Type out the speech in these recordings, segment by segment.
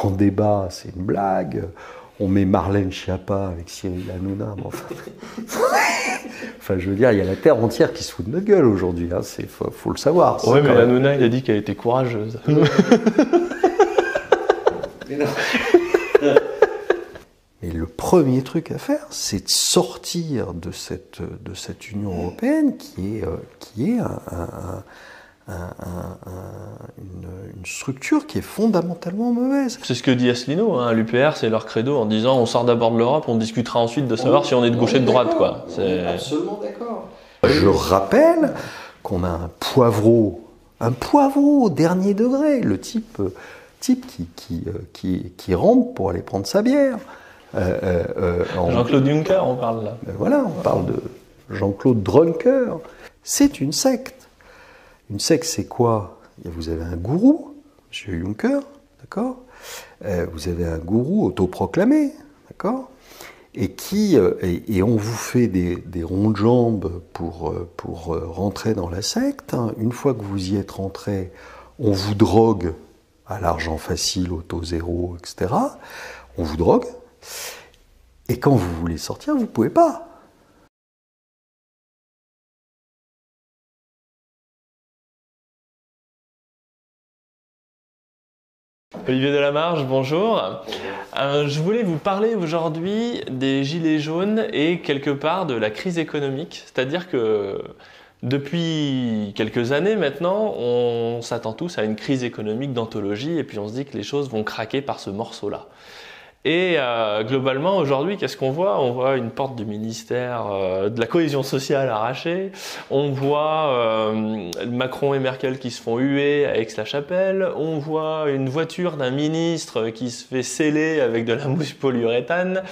grand débat, c'est une blague. On met Marlène Schiappa avec Cyril Hanouna. Enfin, je veux dire, il y a la terre entière qui se fout de notre gueule aujourd'hui. Hein. Faut le savoir. Oui, mais Hanouna, il a dit qu'elle était courageuse. Mais le premier truc à faire, c'est de sortir de cette Union européenne qui est une structure qui est fondamentalement mauvaise. C'est ce que dit Asselineau, hein. L'UPR, c'est leur credo en disant on sort d'abord de l'Europe, on discutera ensuite de savoir si on est de gauche et de droite. Quoi. On est absolument d'accord. Je rappelle qu'on a un poivreau dernier degré, le type qui rampe pour aller prendre sa bière. Jean-Claude Juncker, on parle là. Voilà, on parle de Jean-Claude Drunker. C'est une secte. Une secte, c'est quoi? Vous avez un gourou, M. Juncker, d'accord? Vous avez un gourou autoproclamé, d'accord? Et on vous fait des ronds de jambes pour rentrer dans la secte. Une fois que vous y êtes rentré, on vous drogue à l'argent facile, au taux zéro, etc. On vous drogue. Et quand vous voulez sortir, vous ne pouvez pas. Olivier Delamarche, bonjour. Je voulais vous parler aujourd'hui des Gilets jaunes et quelque part de la crise économique. C'est-à-dire que depuis quelques années maintenant, on s'attend tous à une crise économique d'anthologie et puis on se dit que les choses vont craquer par ce morceau-là. Et globalement, aujourd'hui, qu'est-ce qu'on voit? On voit une porte du ministère de la cohésion sociale arrachée. On voit Macron et Merkel qui se font huer à Aix-la-Chapelle. On voit une voiture d'un ministre qui se fait sceller avec de la mousse polyuréthane.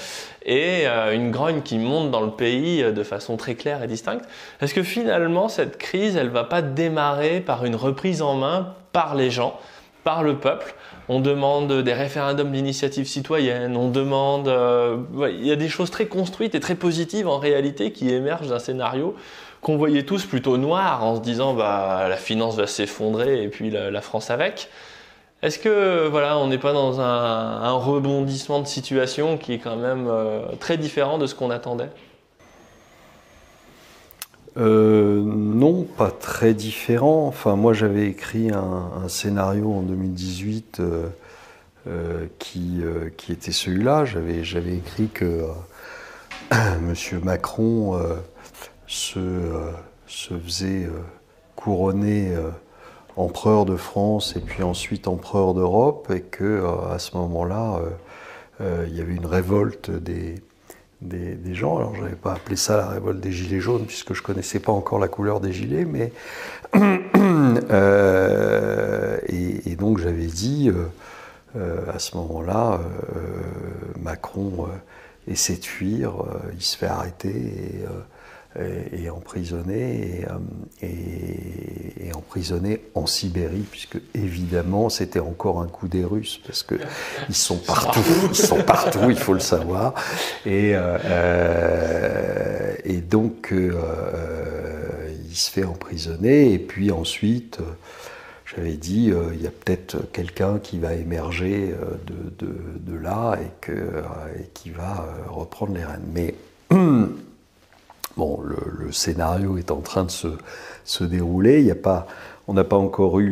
Et une grogne qui monte dans le pays de façon très claire et distincte. Est-ce que finalement, cette crise, elle va pas démarrer par une reprise en main par les gens, par le peuple? On demande des référendums d'initiative citoyenne, on demande... il y a des choses très construites et très positives en réalité qui émergent d'un scénario qu'on voyait tous plutôt noir en se disant la finance va s'effondrer et puis la France avec. Est-ce que on n'est pas dans un rebondissement de situation qui est quand même très différent de ce qu'on attendait ? Non, pas très différent. Enfin, moi, j'avais écrit un scénario en 2018 qui était celui-là. J'avais écrit que M. Macron se faisait couronner empereur de France et puis ensuite empereur d'Europe et que à ce moment-là, il y avait une révolte des gens. Alors, je n'avais pas appelé ça la révolte des gilets jaunes, puisque je ne connaissais pas encore la couleur des gilets, mais... et donc, j'avais dit, à ce moment-là, Macron essaie de fuir, il se fait arrêter et emprisonner, et emprisonné en Sibérie, puisque évidemment c'était encore un coup des Russes, parce que ils sont partout, il faut le savoir, et donc il se fait emprisonner, et puis ensuite j'avais dit il y a peut-être quelqu'un qui va émerger de là et qui va reprendre les rênes, mais bon, le scénario est en train de se dérouler. On n'a pas encore eu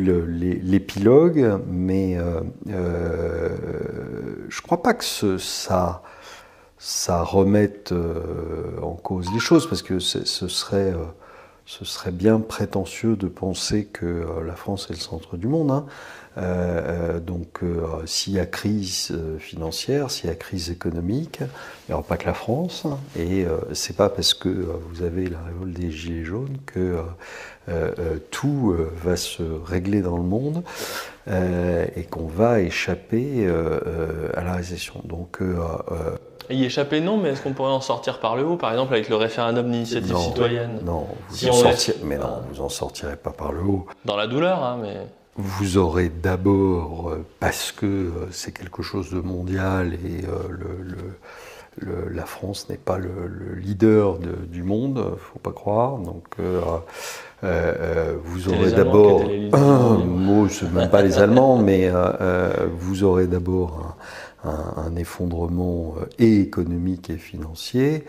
l'épilogue, mais je ne crois pas que ça remette en cause les choses, parce que ce serait bien prétentieux de penser que la France est le centre du monde. Hein. Donc, s'il y a crise financière, s'il y a crise économique, il n'y aura pas que la France. Et c'est pas parce que vous avez la révolte des Gilets jaunes que tout va se régler dans le monde et qu'on va échapper à la récession. Donc, y échapper, non, mais est-ce qu'on pourrait en sortir par le haut, par exemple avec le référendum d'initiative citoyenne? Non, vous en sortirez pas par le haut. Dans la douleur, hein, mais... Vous aurez d'abord, parce que c'est quelque chose de mondial et la France n'est pas le leader du monde, faut pas croire. Donc vous aurez d'abord, c'est même pas les Allemands, mais vous aurez d'abord un effondrement et économique et financier,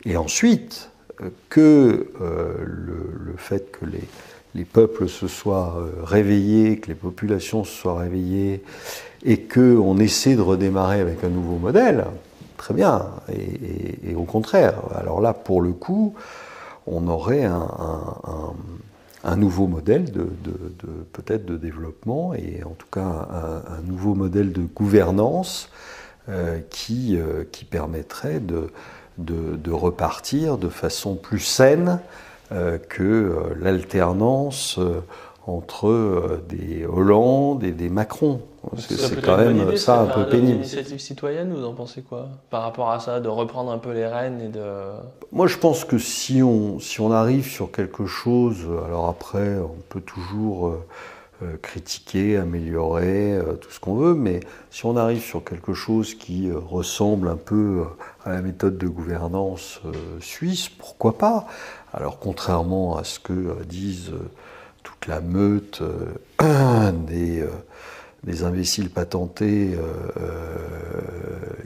et ensuite que le fait que les peuples se soient réveillés, que les populations se soient réveillées, et qu'on essaie de redémarrer avec un nouveau modèle, très bien, et au contraire. Alors là, pour le coup, on aurait un nouveau modèle peut-être de développement, et en tout cas un nouveau modèle de gouvernance qui permettrait de repartir de façon plus saine que l'alternance entre des Hollande et des Macron. C'est quand même ça un peu pénible. Initiative citoyenne, vous en pensez quoi par rapport à ça, de reprendre un peu les rênes et de... Moi, je pense que si on arrive sur quelque chose, alors après, on peut toujours critiquer, améliorer, tout ce qu'on veut, mais si on arrive sur quelque chose qui ressemble un peu à la méthode de gouvernance suisse, pourquoi pas? Alors, contrairement à ce que disent toute la meute des imbéciles patentés,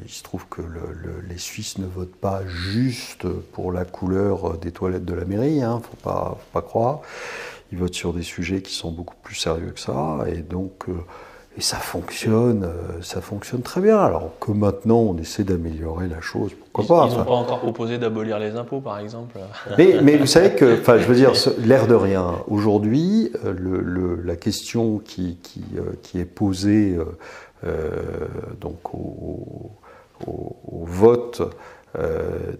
il se trouve que les Suisses ne votent pas juste pour la couleur des toilettes de la mairie, faut pas croire. Ils votent sur des sujets qui sont beaucoup plus sérieux que ça, et donc et ça fonctionne très bien. Alors que maintenant on essaie d'améliorer la chose, pourquoi pas. Ils n'ont pas encore proposé d'abolir les impôts, par exemple. Mais vous savez que, je veux dire, l'air de rien. Aujourd'hui, la question qui est posée donc au vote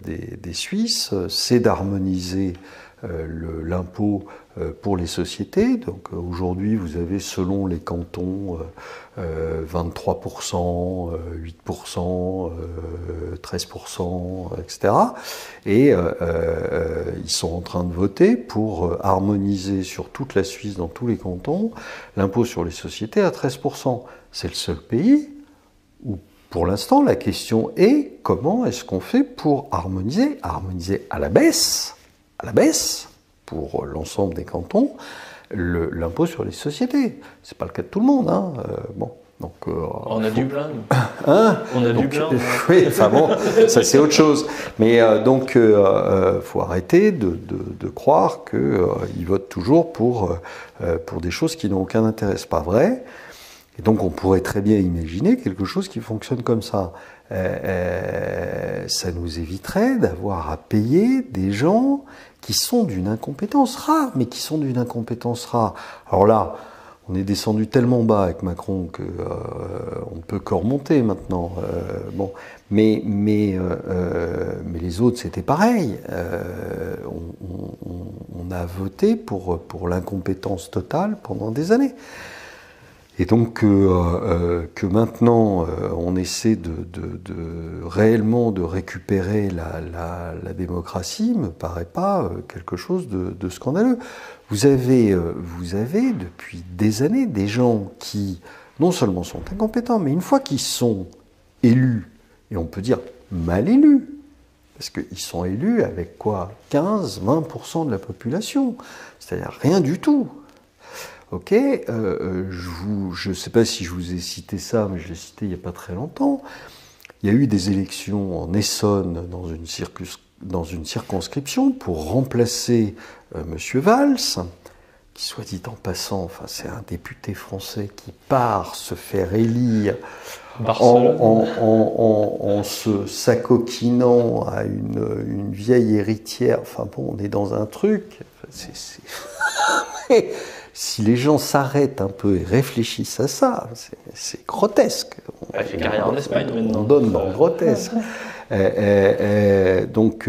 des Suisses, c'est d'harmoniser l'impôt pour les sociétés. Donc aujourd'hui, vous avez selon les cantons 23%, 8%, 13%, etc. Et ils sont en train de voter pour harmoniser sur toute la Suisse, dans tous les cantons, l'impôt sur les sociétés à 13%. C'est le seul pays où, pour l'instant, la question est comment est-ce qu'on fait pour harmoniser à la baisse, pour l'ensemble des cantons, l'impôt sur les sociétés. C'est pas le cas de tout le monde, bon. Donc, on a du plein. On a du plein. Oui, enfin bon, ça c'est autre chose. Mais donc, faut arrêter de croire qu'ils votent toujours pour des choses qui n'ont aucun intérêt. C'est pas vrai. Et donc, on pourrait très bien imaginer quelque chose qui fonctionne comme ça. Ça nous éviterait d'avoir à payer des gens qui sont d'une incompétence rare, mais qui sont d'une incompétence rare. Alors là, on est descendu tellement bas avec Macron que on ne peut que remonter maintenant. Bon, mais les autres, c'était pareil. On a voté pour l'incompétence totale pendant des années. Et donc que maintenant on essaie réellement de récupérer la démocratie me paraît pas quelque chose de scandaleux. Vous avez depuis des années des gens qui non seulement sont incompétents, mais une fois qu'ils sont élus, et on peut dire mal élus, parce qu'ils sont élus avec quoi, 15-20% de la population, c'est-à-dire rien du tout. Ok, je ne sais pas si je vous ai cité ça, mais je l'ai cité il n'y a pas très longtemps. Il y a eu des élections en Essonne dans une circonscription pour remplacer M. Valls, qui, soit dit en passant, c'est un député français qui part se faire élire en se s'acoquinant à une vieille héritière. Enfin bon, on est dans un truc. Si les gens s'arrêtent un peu et réfléchissent à ça, c'est grotesque. Elle fait carrière en Espagne maintenant. On donne dans le grotesque. Donc,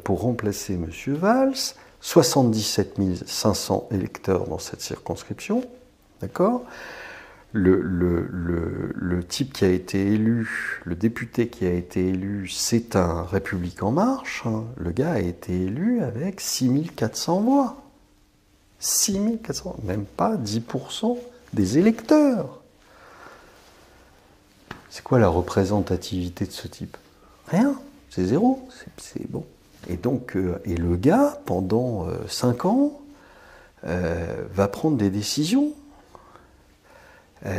pour remplacer M. Valls, 77 500 électeurs dans cette circonscription, d'accord ? Le type qui a été élu, le député qui a été élu, c'est un République en marche. Le gars a été élu avec 6400 voix. 6400, même pas 10% des électeurs. C'est quoi la représentativité de ce type ? Rien, c'est zéro, c'est bon. Et donc, et le gars, pendant 5 ans, va prendre des décisions. Il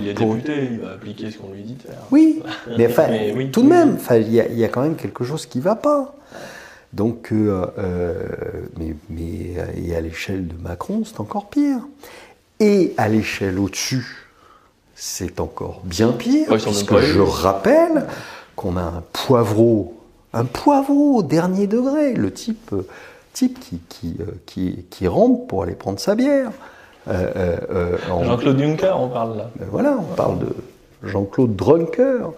est député, il va appliquer ce qu'on lui dit de faire. Oui, mais, enfin, oui, tout de même, il y a quand même quelque chose qui ne va pas. Donc, et à l'échelle de Macron, c'est encore pire. Et à l'échelle au-dessus, c'est encore bien pire, puisque je rappelle qu'on a un poivreau au dernier degré, le type qui rampe pour aller prendre sa bière. Jean-Claude Juncker, on parle là. Voilà, on parle de Jean-Claude Drunker,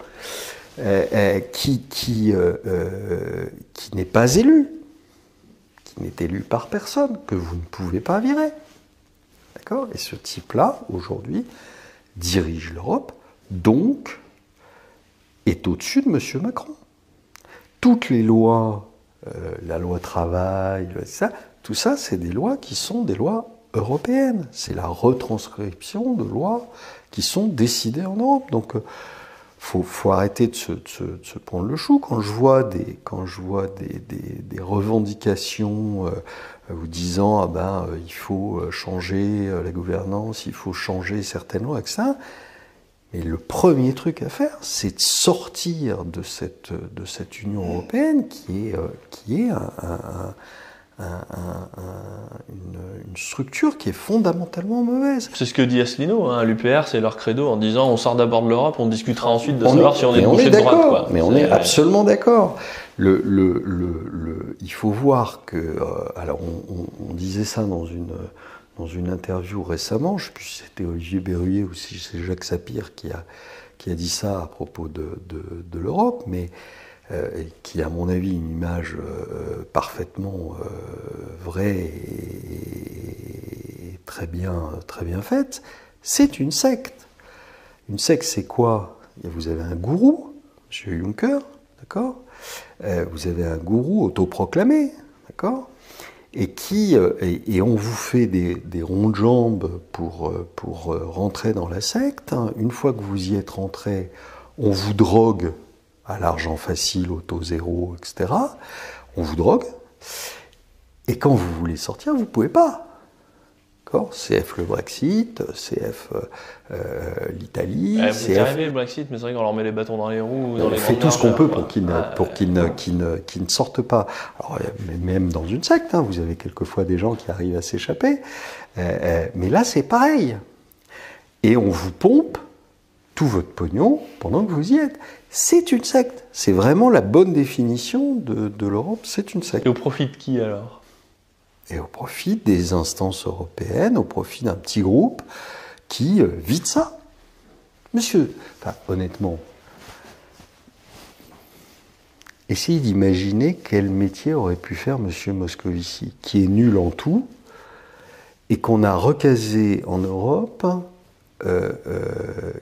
qui n'est pas élu, qui n'est élu par personne, que vous ne pouvez pas virer. D'accord ? Et ce type-là, aujourd'hui, dirige l'Europe, donc est au-dessus de M. Macron. Toutes les lois, la loi travail, tout ça, c'est des lois qui sont des lois européennes. C'est la retranscription de lois qui sont décidées en Europe. Donc, faut arrêter de se prendre le chou. Quand je vois des revendications vous disant il faut changer la gouvernance, il faut changer certaines lois, etc. Mais le premier truc à faire, c'est de sortir de cette Union européenne qui est une structure qui est fondamentalement mauvaise. C'est ce que dit Asselineau, hein, l'UPR, c'est leur credo en disant on sort d'abord de l'Europe, on discutera ensuite de savoir si on est de gauche ou de droite. Quoi. Mais on est absolument d'accord. Il faut voir que... alors on disait ça dans une interview récemment, je ne sais plus si c'était Olivier Berruyer ou si c'est Jacques Sapir qui a dit ça à propos de l'Europe, mais qui a à mon avis une image parfaitement vraie et très bien faite. C'est une secte. Une secte, c'est quoi ? Vous avez un gourou, M. Juncker, d'accord ? Vous avez un gourou autoproclamé, d'accord ? Et on vous fait des ronds de jambes pour rentrer dans la secte. Une fois que vous y êtes rentré, on vous drogue à l'argent facile, au taux zéro, etc. On vous drogue. Et quand vous voulez sortir, vous ne pouvez pas. D'accord ? CF le Brexit, CF l'Italie. Vous êtes arrivé le Brexit, mais c'est vrai qu'on leur met les bâtons dans les roues. On fait tout ce qu'on peut pour qu'ils ne sortent pas. Alors, même dans une secte, vous avez quelquefois des gens qui arrivent à s'échapper. Mais là, c'est pareil. Et on vous pompe tout votre pognon pendant que vous y êtes. C'est une secte. C'est vraiment la bonne définition de l'Europe. C'est une secte. Et au profit de qui alors ? Et au profit des instances européennes, au profit d'un petit groupe qui vide ça. Monsieur, honnêtement, essayez d'imaginer quel métier aurait pu faire Monsieur Moscovici, qui est nul en tout, et qu'on a recasé en Europe,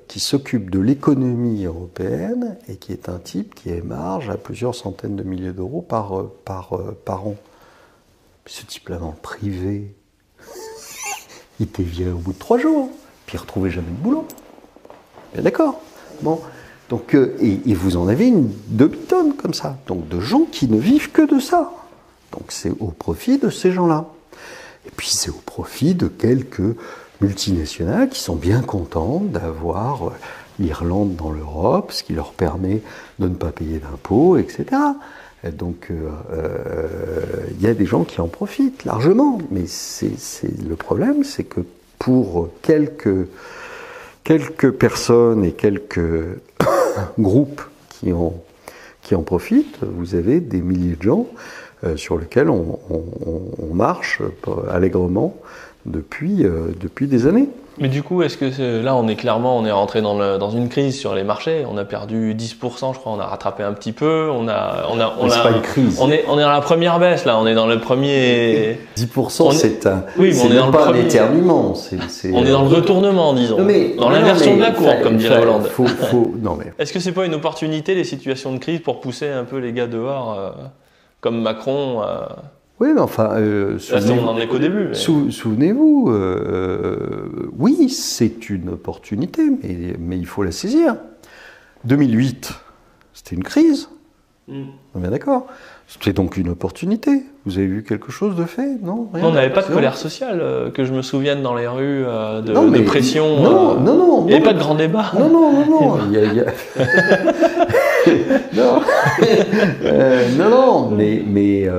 qui s'occupe de l'économie européenne, et qui est un type qui émarge à plusieurs centaines de milliers d'euros par an. Ce type-là, dans le privé, il était viré au bout de 3 jours, puis il ne retrouvait jamais de boulot. Bien d'accord. Bon. Donc, et vous en avez une demi-tonne comme ça. Donc, de gens qui ne vivent que de ça. Donc, c'est au profit de ces gens-là. Et puis, c'est au profit de quelques multinationales qui sont bien contentes d'avoir l'Irlande dans l'Europe, ce qui leur permet de ne pas payer d'impôts, etc. Donc, il y a des gens qui en profitent largement, mais le problème, c'est que pour quelques personnes et quelques groupes qui en profitent, vous avez des milliers de gens sur lesquels on marche allègrement depuis des années. Mais du coup, est-ce que là, on est rentré dans une crise sur les marchés. On a perdu 10%, je crois. On a rattrapé un petit peu. C'est pas une crise. On est dans la première baisse là. On est dans le premier. 10%, c'est un. Oui, mais on est dans pas le premier. Un éternuement. On est dans le retournement, disons. Dans l'inversion de la courbe, comme dirait Hollande. Non mais. Est-ce que c'est pas une opportunité les situations de crise pour pousser un peu les gars dehors, comme Macron? Oui, mais enfin, on en est qu'au début. Mais... Souvenez-vous, oui, c'est une opportunité, mais il faut la saisir. 2008, C'était une crise. On est bien d'accord. C'était donc une opportunité. Vous avez vu quelque chose de fait? Non, rien. On n'avait pas de colère sociale, que je me souvienne dans les rues, Non, mais- de pression. Non. Il n'y avait pas de grand débat. Non. Non, mais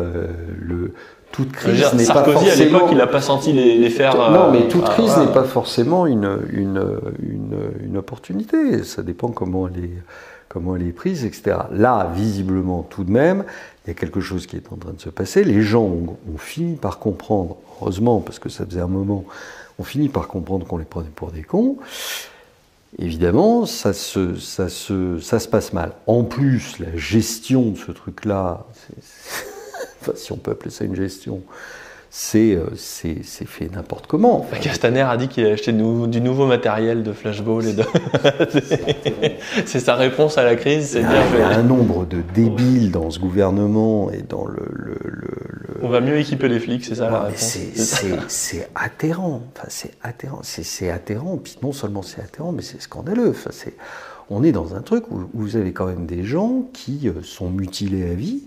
toute crise n'est pas Sarkozy, à l'époque, forcément. il n'a pas senti les faire. Non, mais toute crise voilà. n'est pas forcément une opportunité. Ça dépend comment elle est prise, etc. Là, visiblement, tout de même, il y a quelque chose qui est en train de se passer. Les gens ont fini par comprendre, heureusement, parce que ça faisait un moment, ont fini par comprendre qu'on les prenait pour des cons. Évidemment, ça se passe mal. En plus, la gestion de ce truc-là, enfin, si on peut appeler ça une gestion, c'est fait n'importe comment. Enfin, Castaner a dit qu'il a acheté du nouveau matériel de flashball. C'est sa réponse à la crise. C'est il y a un nombre de débiles dans ce gouvernement et dans on va mieux équiper les flics, c'est ça la Ouais, réponse. c'est atterrant. Enfin, c'est atterrant. C'est atterrant. Puis non seulement c'est atterrant, mais c'est scandaleux. Enfin, on est dans un truc où vous avez quand même des gens qui sont mutilés à vie.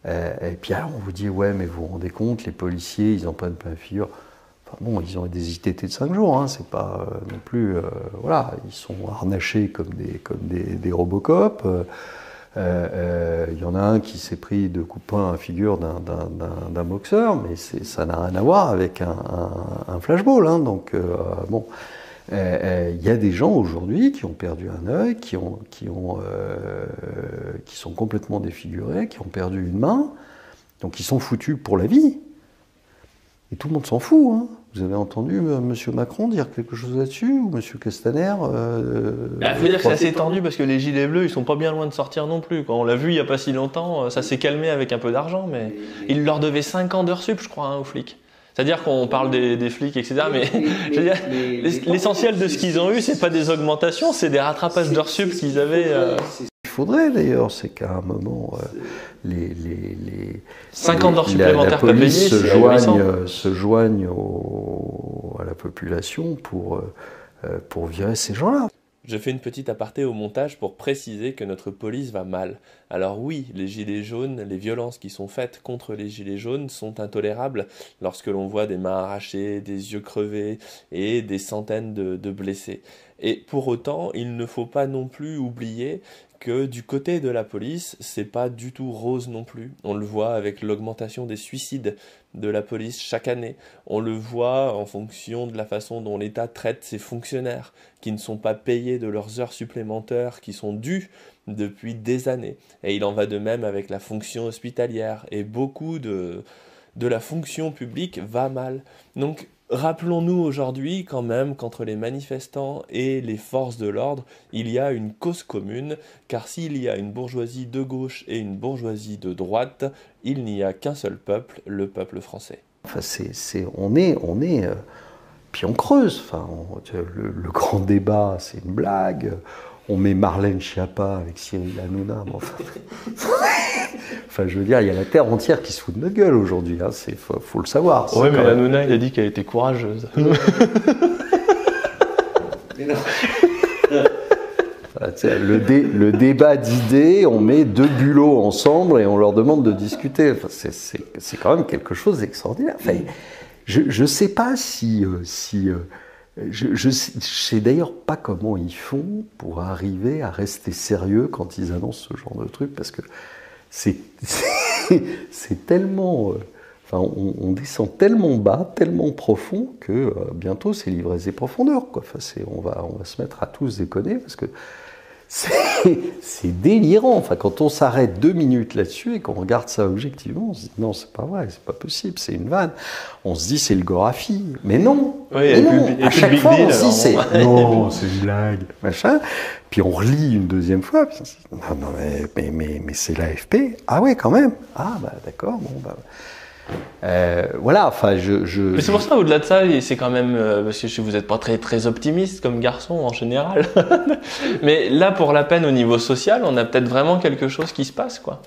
Et puis alors on vous dit, ouais, mais vous vous rendez compte, les policiers, ils en prennent plein la figure. Enfin bon, ils ont des ITT de 5 jours, hein, c'est pas non plus... voilà, ils sont harnachés comme des Robocop. Il y en a un qui s'est pris de coups de poing à la figure d'un boxeur, mais ça n'a rien à voir avec un flashball. Hein, donc bon... Il y a des gens aujourd'hui qui ont perdu un œil, qui sont complètement défigurés, qui ont perdu une main, donc ils sont foutus pour la vie. Et tout le monde s'en fout. Hein. Vous avez entendu M. Macron dire quelque chose là-dessus, ou M. Castaner Il faut dire que c'est assez tendu parce que les gilets bleus, ils sont pas bien loin de sortir non plus. Quand on l'a vu il n'y a pas si longtemps, ça s'est calmé avec un peu d'argent, mais ils leur devaient 5 ans d'heures sup, je crois, hein, aux flics. C'est-à-dire qu'on parle des flics, etc. Mais je veux dire, l'essentiel de ce qu'ils ont eu, c'est pas des augmentations, c'est des rattrapages d'heures sup qu'ils avaient. Il faudrait d'ailleurs, c'est qu'à un moment, les 5 ans d'heures supplémentaires la pas payés, police c'est se joignent à la population pour virer ces gens-là. Je fais une petite aparté au montage pour préciser que notre police va mal. Alors oui, les gilets jaunes, les violences qui sont faites contre les gilets jaunes sont intolérables lorsque l'on voit des mains arrachées, des yeux crevés et des centaines de blessés. Et pour autant, il ne faut pas non plus oublier que du côté de la police, c'est pas du tout rose non plus. On le voit avec l'augmentation des suicides de la police chaque année. On le voit en fonction de la façon dont l'État traite ses fonctionnaires qui ne sont pas payés de leurs heures supplémentaires qui sont dues depuis des années. Et il en va de même avec la fonction hospitalière. Et beaucoup de la fonction publique va mal. Donc, rappelons-nous aujourd'hui quand même qu'entre les manifestants et les forces de l'ordre, il y a une cause commune, car s'il y a une bourgeoisie de gauche et une bourgeoisie de droite, il n'y a qu'un seul peuple, le peuple français. Enfin, puis on creuse. Enfin, le grand débat, c'est une blague. On met Marlène Schiappa avec Cyril Hanouna. Enfin, je veux dire, il y a la terre entière qui se fout de notre gueule aujourd'hui. Hein. Faut le savoir. Oui, mais Hanouna, il a dit qu'elle était courageuse. Le débat d'idées, on met deux bulots ensemble et on leur demande de discuter. Enfin, c'est quand même quelque chose d'extraordinaire. Enfin, je ne sais pas si je sais d'ailleurs pas comment ils font pour arriver à rester sérieux quand ils annoncent ce genre de truc, parce que c'est tellement... Enfin, on descend tellement bas, tellement profond que bientôt c'est l'ivresse des profondeurs, quoi. Enfin, on va se mettre à tous déconner parce que c'est délirant. Enfin, quand on s'arrête 2 minutes là-dessus et qu'on regarde ça objectivement, on se dit non, c'est pas vrai, c'est pas possible, c'est une vanne. On se dit c'est le Gorafi, mais non. Oui, mais non. À chaque fois on se dit c'est non, c'est une blague, machin. Puis on relit une deuxième fois, puis on se dit non, mais c'est l'AFP. Ah ouais, quand même. Ah bah d'accord, bon bah. Voilà, enfin, Mais c'est pour ça, au-delà de ça, c'est quand même parce que vous n'êtes pas très très optimiste comme garçon en général. Mais là, pour la peine au niveau social, on a peut-être vraiment quelque chose qui se passe, quoi.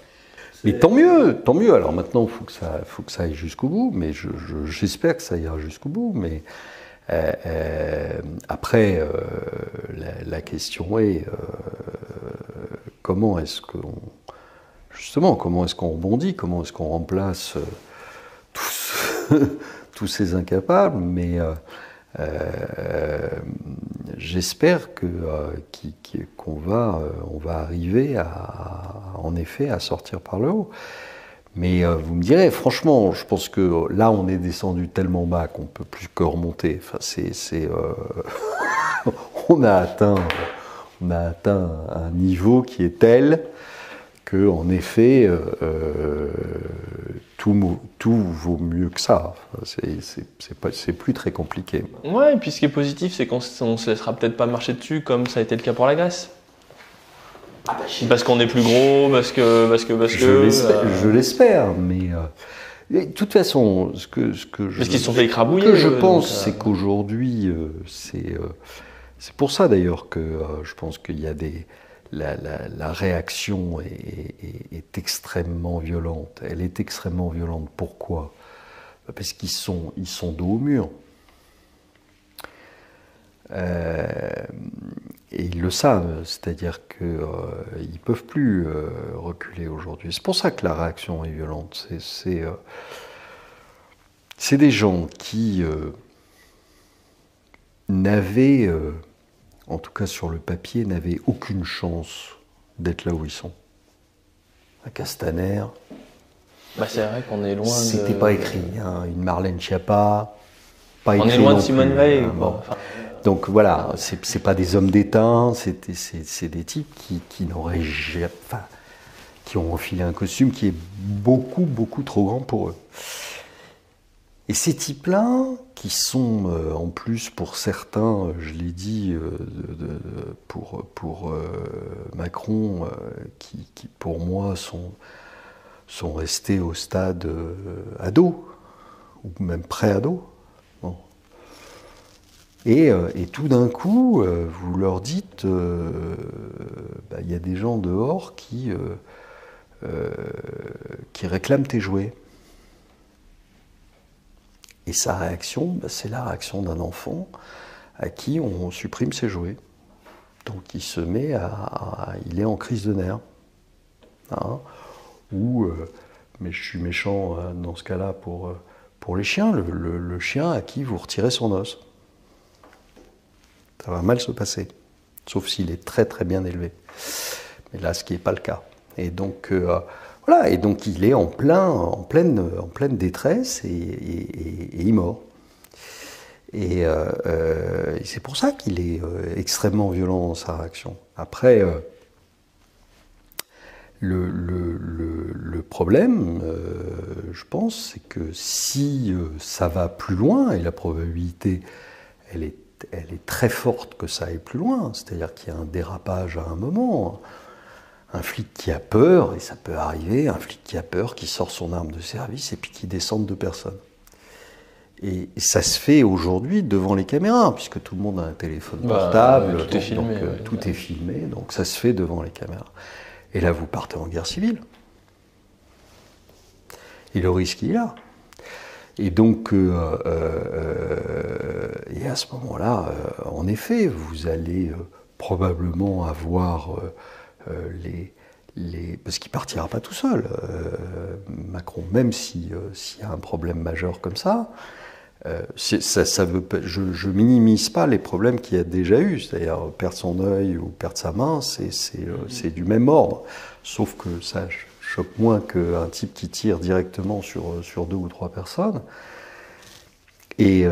Mais tant mieux, tant mieux. Alors maintenant, faut que ça aille jusqu'au bout. Mais j'espère que ça ira jusqu'au bout. Mais après, la question est comment est-ce qu'on, justement, comment est-ce qu'on rebondit, comment est-ce qu'on remplace tous ces incapables, mais j'espère qu'on va arriver en effet à sortir par le haut. Mais vous me direz, franchement, je pense que là, on est descendu tellement bas qu'on ne peut plus que remonter. Enfin, on a atteint un niveau qui est tel que, en effet, tout vaut mieux que ça. C'est plus très compliqué. Ouais, et puis ce qui est positif, c'est qu'on ne se laissera peut-être pas marcher dessus comme ça a été le cas pour la Grèce. Parce qu'on est plus gros, parce que. Je l'espère, mais de toute façon, parce qu'ils se sont fait écrabouiller. Je pense, c'est qu'aujourd'hui, c'est pour ça d'ailleurs que je pense qu'il y a la réaction est extrêmement violente. Elle est extrêmement violente. Pourquoi? Parce qu'ils sont dos au mur. Et ils le savent, c'est-à-dire qu'ils ne peuvent plus reculer aujourd'hui. C'est pour ça que la réaction est violente. C'est des gens qui n'avaient, en tout cas sur le papier, n'avaient aucune chance d'être là où ils sont. À Castaner, c'est vrai qu'on est loin c'était pas écrit. Hein. Une Marlène Schiappa, pas écrit. On est loin de Simone Veil. Bon. Donc voilà, c'est pas des hommes d'État, c'est des types qui n'auraient jamais, qui ont enfilé un costume qui est beaucoup, beaucoup trop grand pour eux. Et ces types-là, qui sont en plus pour certains, je l'ai dit, pour Macron, qui pour moi sont restés au stade ado, ou même pré-ado. Bon. Et tout d'un coup, vous leur dites, y a des gens dehors qui réclament tes jouets. Et sa réaction, c'est la réaction d'un enfant à qui on supprime ses jouets. Donc il se met il est en crise de nerfs. Hein, mais je suis méchant dans ce cas-là pour les chiens, le chien à qui vous retirez son os. Ça va mal se passer, sauf s'il est très très bien élevé. Mais là, ce qui n'est pas le cas. Et donc, voilà, et donc il est en pleine détresse et il mord. Et c'est pour ça qu'il est extrêmement violent dans sa réaction. Après, le problème, je pense, c'est que si ça va plus loin, et la probabilité, elle est très forte que ça aille plus loin, c'est-à-dire qu'il y a un dérapage à un moment, un flic qui a peur, et ça peut arriver, un flic qui a peur, qui sort son arme de service et puis qui descende deux personnes. Et ça se fait aujourd'hui devant les caméras, puisque tout le monde a un téléphone portable, tout est filmé, tout est filmé, donc ça se fait devant les caméras. Et là, vous partez en guerre civile. Et le risque, il est là. Et donc, et à ce moment-là, en effet, vous allez probablement avoir parce qu'il ne partira pas tout seul, Macron, même s'il y a un problème majeur comme ça, je minimise pas les problèmes qu'il y a déjà eu, c'est-à-dire perdre son œil ou perdre sa main, c'est du même ordre, sauf que ça choque moins qu'un type qui tire directement sur deux ou trois personnes. Et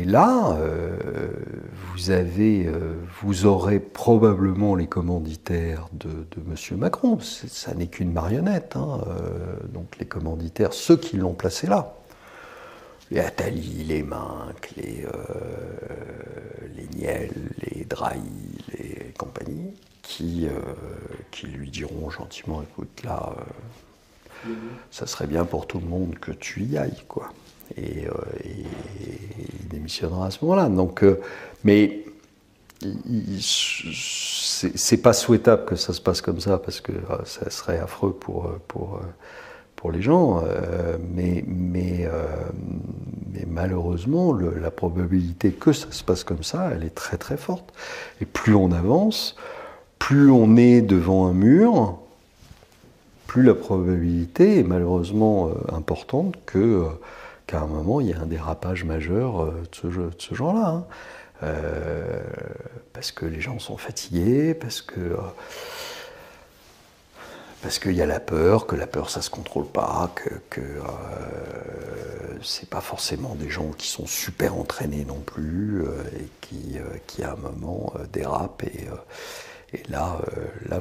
là, vous aurez probablement les commanditaires de M. Macron. Ça n'est qu'une marionnette. Hein. Donc les commanditaires, ceux qui l'ont placé là. Les Attali, les Minc, les Niel, les Drahi, les compagnies, qui lui diront gentiment, écoute, là, ça serait bien pour tout le monde que tu y ailles, quoi. Et il démissionnera à ce moment-là. Donc, mais c'est pas souhaitable que ça se passe comme ça, parce que ça serait affreux pour les gens. Mais malheureusement, la probabilité que ça se passe comme ça, elle est très très forte. Et plus on avance, plus on est devant un mur, plus la probabilité est malheureusement importante qu'à un moment il y ait un dérapage majeur de ce genre-là. Hein. Parce que les gens sont fatigués, parce qu'il y a la peur, que la peur ça se contrôle pas, que c'est pas forcément des gens qui sont super entraînés non plus et qui à un moment dérapent et là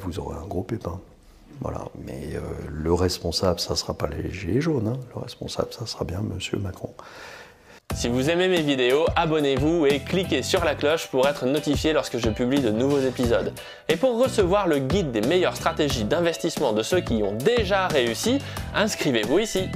vous aurez un gros pépin. Voilà, mais le responsable ça sera pas les gilets jaunes, hein. Le responsable ça sera bien Monsieur Macron. Si vous aimez mes vidéos, abonnez-vous et cliquez sur la cloche pour être notifié lorsque je publie de nouveaux épisodes. Et pour recevoir le guide des meilleures stratégies d'investissement de ceux qui ont déjà réussi, inscrivez-vous ici.